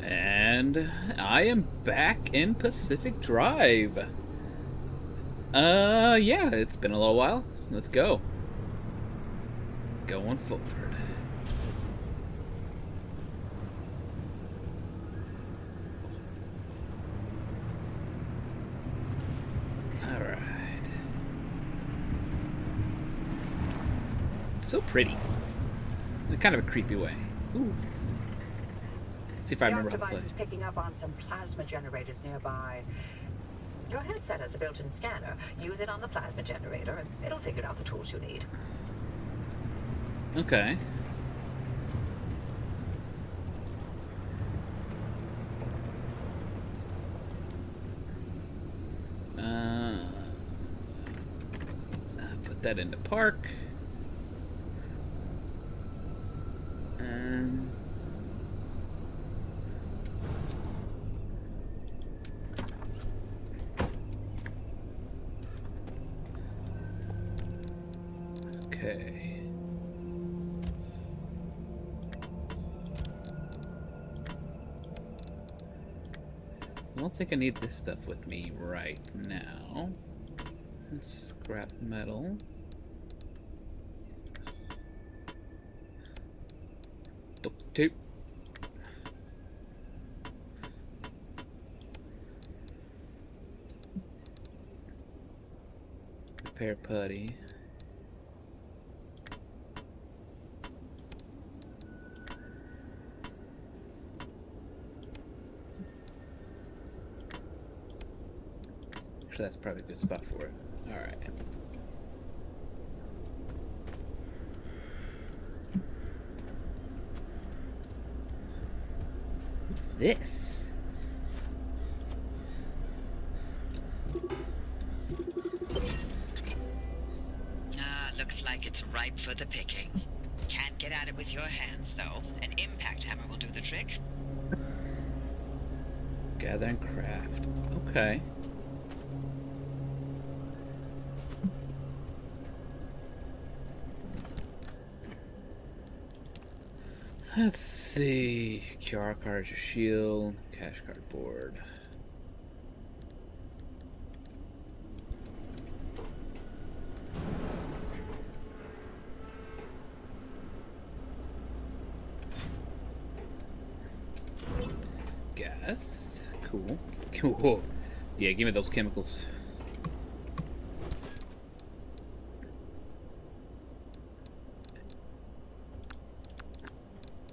And I am back in Pacific Drive. Yeah, it's been a little while. Let's go. Going forward. Alright. So pretty. In kind of a creepy way. Ooh. Let's see if I remember how to play. Device is picking up on some plasma generators nearby. Your headset has a built-in scanner. Use it on the plasma generator, and it'll figure out the tools you need. Okay. Put that into park. And okay. I don't think I need this stuff with me right now. Scrap metal. Duct tape. Repair putty. Actually, that's probably a good spot for it. Alright. What's this? Looks like it's ripe for the picking. Can't get at it with your hands, though. An impact hammer will do the trick. Gather and craft. Okay. Let's see. QR card, your shield, cash card board. Gas. Cool. Cool. Yeah, give me those chemicals.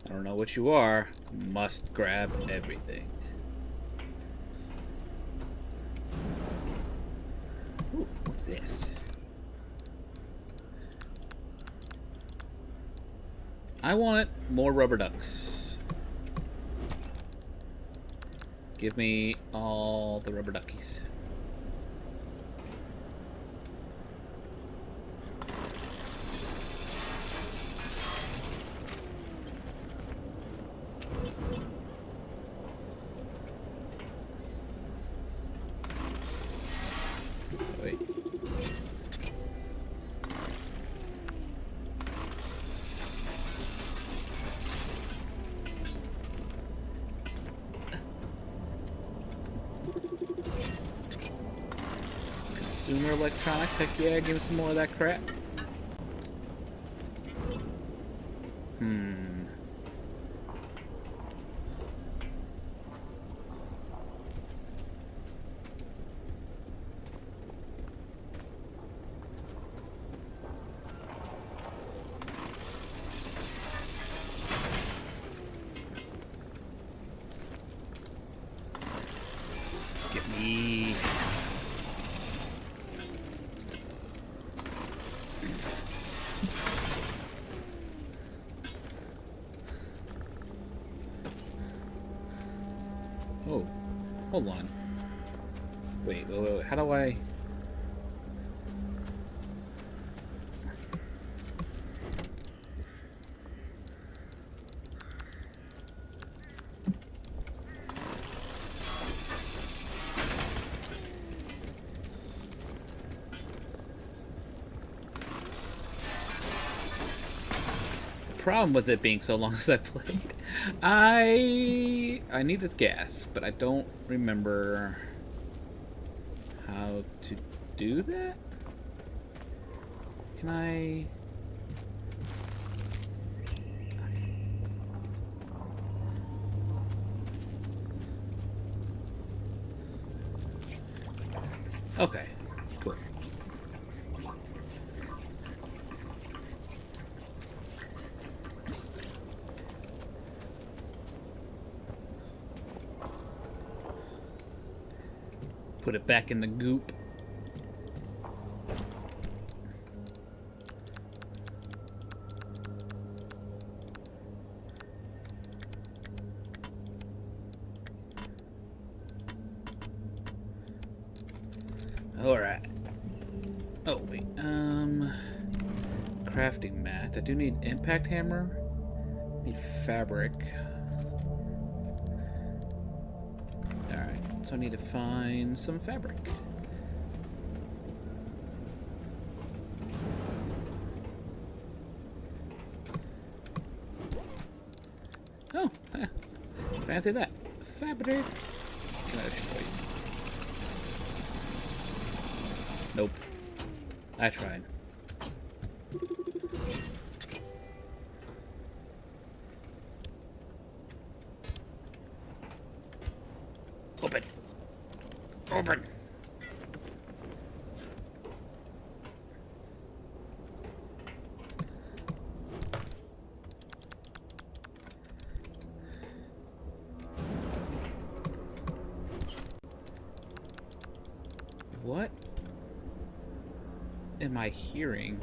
I don't know what you are. Must grab everything. Ooh, what's this? I want more rubber ducks. Give me all the rubber duckies. Wait. Consumer electronics, heck yeah, give me some more of that crap. Get me. Oh, hold on. Wait, how do I... problem with it being so long since I played. I need this gas, but I don't remember how to do that. Can I? Okay, cool. Put it back in the goop. Alright. Oh, wait. Crafting mat. I do need impact hammer. Need fabric. Alright, so I need to find some fabric. Oh, fancy that. Fabric. Nope. I tried. Open. Open. What am I hearing?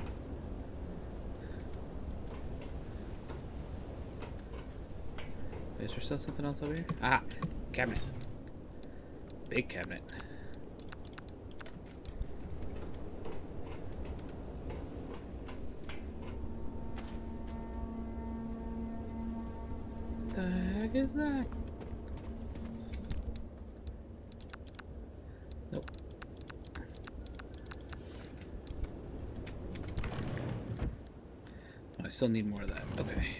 Is there still something else over here? Ah, cabinet. Big cabinet. The heck is that? Nope. Oh, I still need more of that. Okay.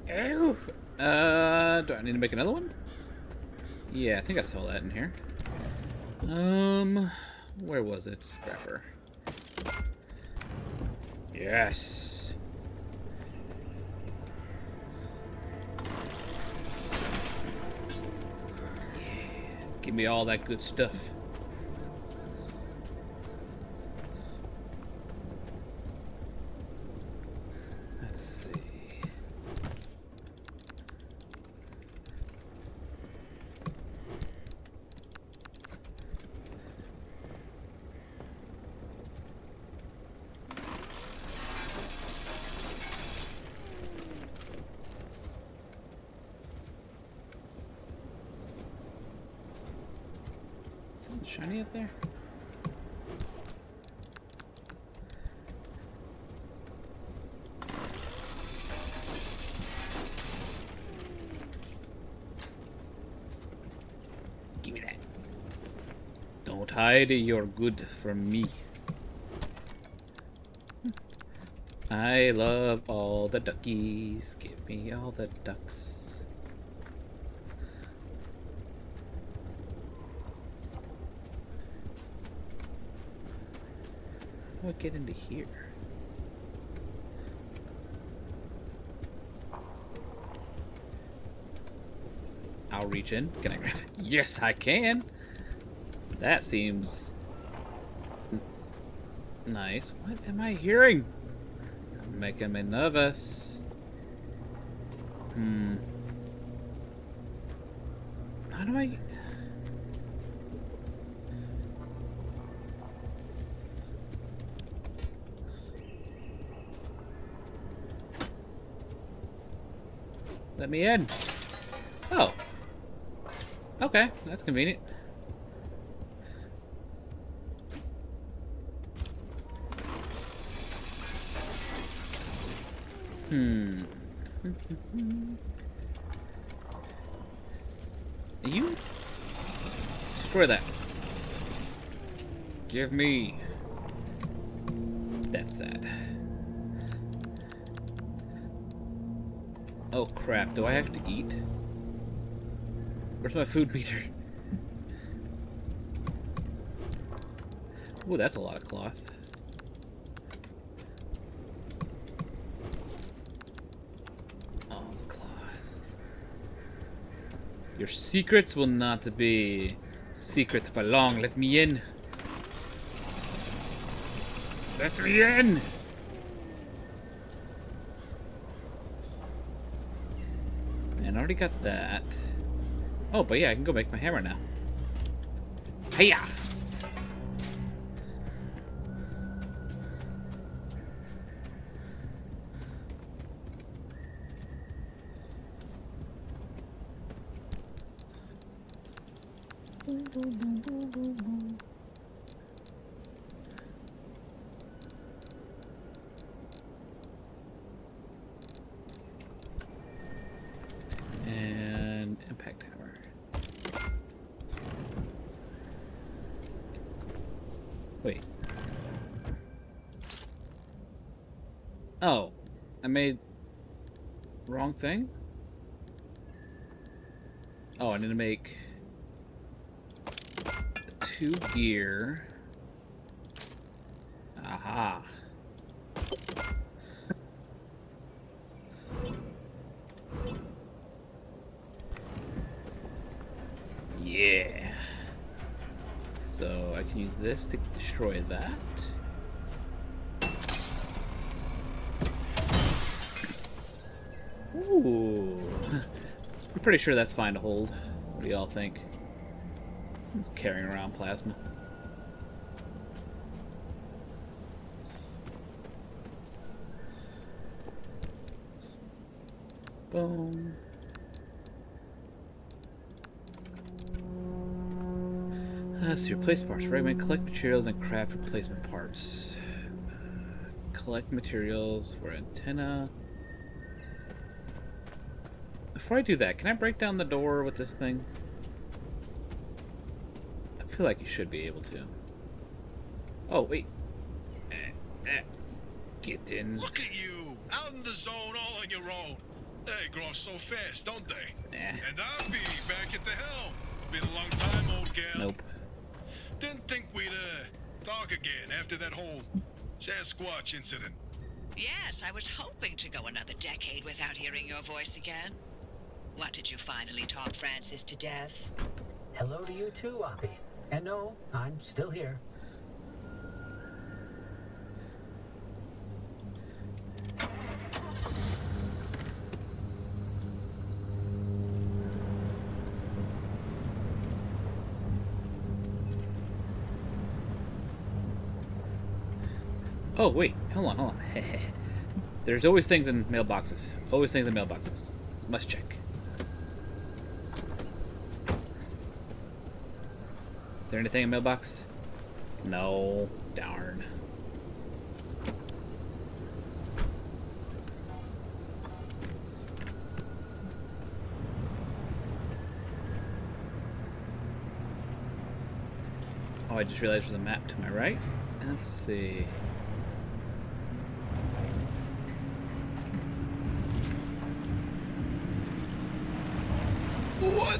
Ew. Do I need to make another one? Yeah, I think I saw that in here. Where was it? Scrapper. Yes. Give me all that good stuff. Let's see. Something shiny up there? Give me that. Don't hide your good from me. I love all the duckies. Give me all the ducks. How do I get into here? I'll reach in. Can I grab it? Yes, I can. That seems nice. What am I hearing? Making me nervous. How do I... Let me in. Oh. Okay, that's convenient. You destroy that. Give me. That's sad. Oh crap, do I have to eat? Where's my food meter? Ooh, that's a lot of cloth. Oh, the cloth. Your secrets will not be secret for long. Let me in. Let me in! Man, I already got that. Oh, but yeah, I can go make my hammer now. Hiya! And impact hammer. Wait. Oh, I made wrong thing? Oh, I need to make 2 gear. Aha. Yeah. So I can use this to destroy that. Ooh. I'm pretty sure that's fine to hold. What do y'all think? It's carrying around plasma. Boom. So replace parts. Recommend collect materials and craft replacement parts. Collect materials for antenna. Before I do that, can I break down the door with this thing? I feel like you should be able to. Oh, wait. Get in. Look at you, out in the zone all on your own. They grow so fast, don't they? Nah. And I'll be back at the helm. Been a long time, old gal. Nope. Didn't think we'd talk again after that whole Sasquatch incident. Yes, I was hoping to go another decade without hearing your voice again. What, did you finally talk Francis to death? Hello to you too, Oppie. And no, I'm still here. Oh, wait. Hold on, hold on. There's always things in mailboxes. Always things in mailboxes. Must check. Is there anything in mailbox? No. Darn. Oh, I just realized there's a map to my right. Let's see. What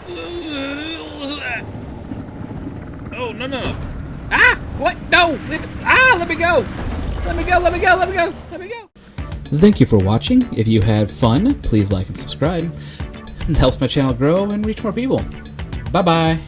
the hell is that? Oh, no, no, no. Ah! What? No! Let me go! Let me go, let me go, let me go, let me go! Thank you for watching. If you had fun, please like and subscribe. It helps my channel grow and reach more people. Bye-bye.